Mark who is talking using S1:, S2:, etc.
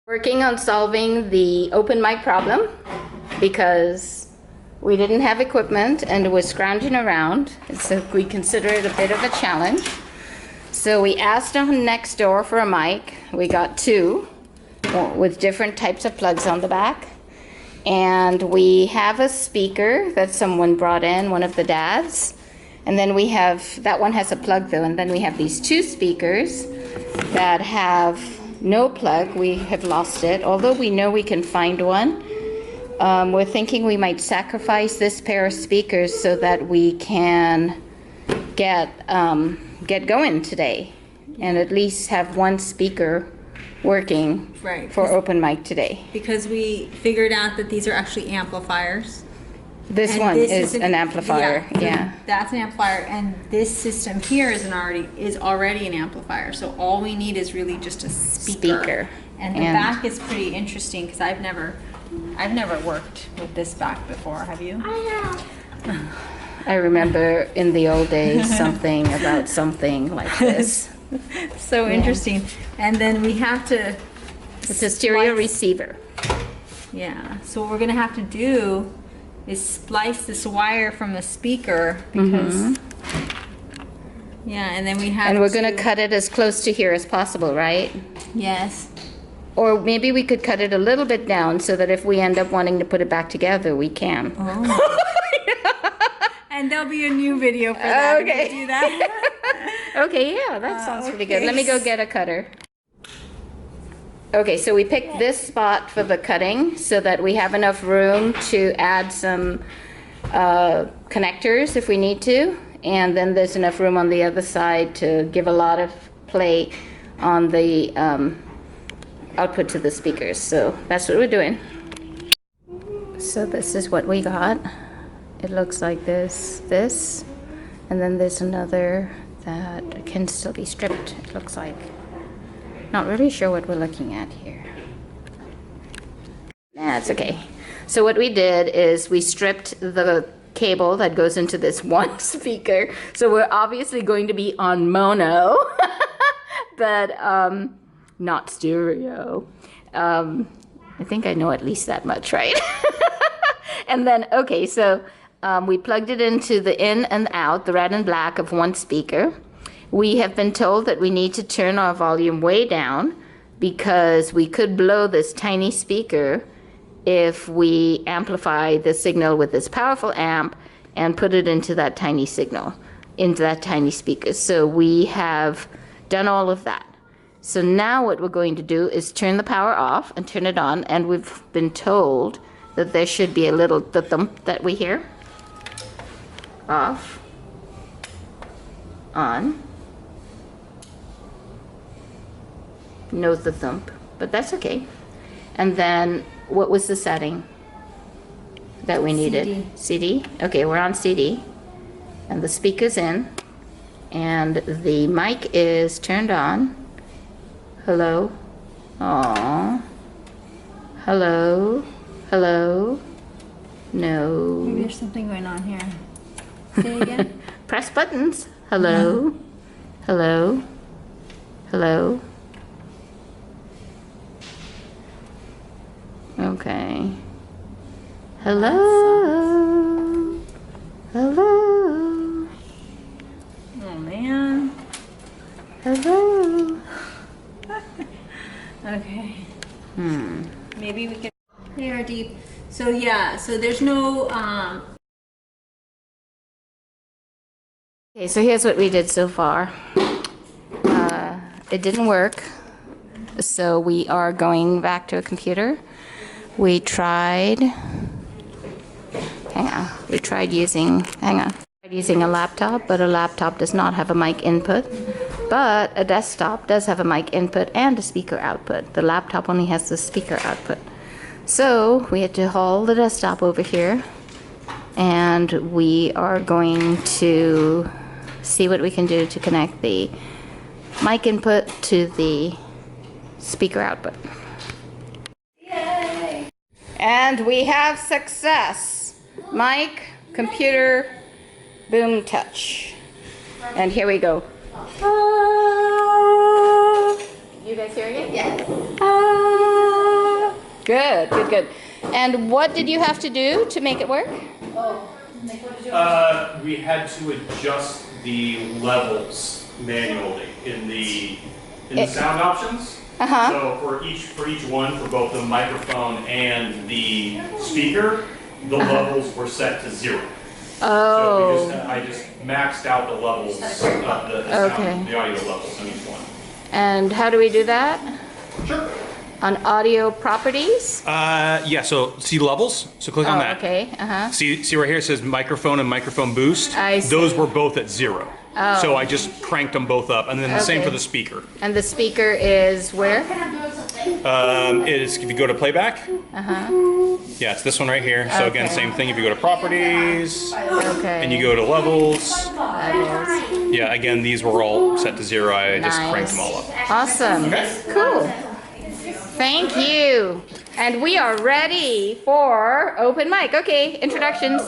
S1: Working on solving the open mic problem because we didn't have equipment and was scrounging around, so we consider it a bit of a challenge. So we asked on Nextdoor for a mic. We got two with different types of plugs on the back. And we have a speaker that someone brought in, one of the dads. And then we have, that one has a plug though, and then we have these two speakers that have no plug. We have lost it, although we know we can find one. We're thinking we might sacrifice this pair of speakers so that we can get going today and at least have one speaker working for open mic today.
S2: Because we figured out that these are actually amplifiers.
S1: This one is an amplifier, yeah.
S2: That's an amplifier, and this system here is already an amplifier. So all we need is really just a speaker. And the back is pretty interesting because I've never worked with this back before. Have you?
S3: I have.
S1: I remember in the old days something about something like this.
S2: So interesting. And then we have to.
S1: It's a stereo receiver.
S2: Yeah. So what we're gonna have to do is splice this wire from the speaker because. Yeah, and then we have.
S1: And we're gonna cut it as close to here as possible, right?
S2: Yes.
S1: Or maybe we could cut it a little bit down so that if we end up wanting to put it back together, we can.
S2: Oh. And there'll be a new video for that.
S1: Okay.
S2: Do that.
S1: Okay, yeah, that sounds pretty good. Let me go get a cutter. Okay, so we picked this spot for the cutting so that we have enough room to add some connectors if we need to. And then there's enough room on the other side to give a lot of play on the output to the speakers. So that's what we're doing. So this is what we got. It looks like this, and then there's another that can still be stripped, it looks like. Not really sure what we're looking at here. That's okay. So what we did is we stripped the cable that goes into this one speaker. So we're obviously going to be on mono, but not stereo. I think I know at least that much, right? And then, okay, so we plugged it into the in and out, the red and black of one speaker. We have been told that we need to turn our volume way down because we could blow this tiny speaker if we amplify the signal with this powerful amp and put it into that tiny signal, into that tiny speaker. So we have done all of that. So now what we're going to do is turn the power off and turn it on, and we've been told that there should be a little thump that we hear. Off, on, no the thump, but that's okay. And then what was the setting that we needed? CD. Okay, we're on CD, and the speaker's in, and the mic is turned on. Hello. Aww. Hello. Hello. No.
S2: Maybe there's something going on here. Say it again.
S1: Press buttons. Hello. Hello. Hello. Okay. Hello. Hello.
S2: Oh man.
S1: Hello.
S2: Okay. Maybe we can. They are deep. So yeah. So there's no.
S1: Okay, so here's what we did so far. It didn't work, so we are going back to a computer. We tried, using a laptop, but a laptop does not have a mic input, but a desktop does have a mic input and a speaker output. The laptop only has the speaker output. So we had to haul the desktop over here, and we are going to see what we can do to connect the mic input to the speaker output. Yay! And we have success. Mic, computer, boom, touch. And here we go. You guys hearing it?
S3: Yes.
S1: Ah. Good, good, good. And what did you have to do to make it work?
S3: We had to adjust the levels manually in the sound options. So for each one, for both the microphone and the speaker, the levels were set to 0.
S1: Oh.
S3: So I just maxed out the levels, the sound, the audio levels on each one.
S1: And how do we do that?
S3: Sure.
S1: On audio properties?
S3: Yeah, so see levels? So click on that.
S1: Okay,
S3: See right here it says microphone and microphone boost?
S1: I see.
S3: Those were both at 0.
S1: Oh.
S3: So I just cranked them both up. And then the same for the speaker.
S1: And the speaker is where?
S3: It is, if you go to playback. Yeah, it's this one right here. So again, same thing. If you go to properties and you go to levels. Yeah, again, these were all set to 0. I just cranked them all up.
S1: Awesome.
S3: Okay.
S1: Cool. Thank you. And we are ready for open mic. Okay, introductions.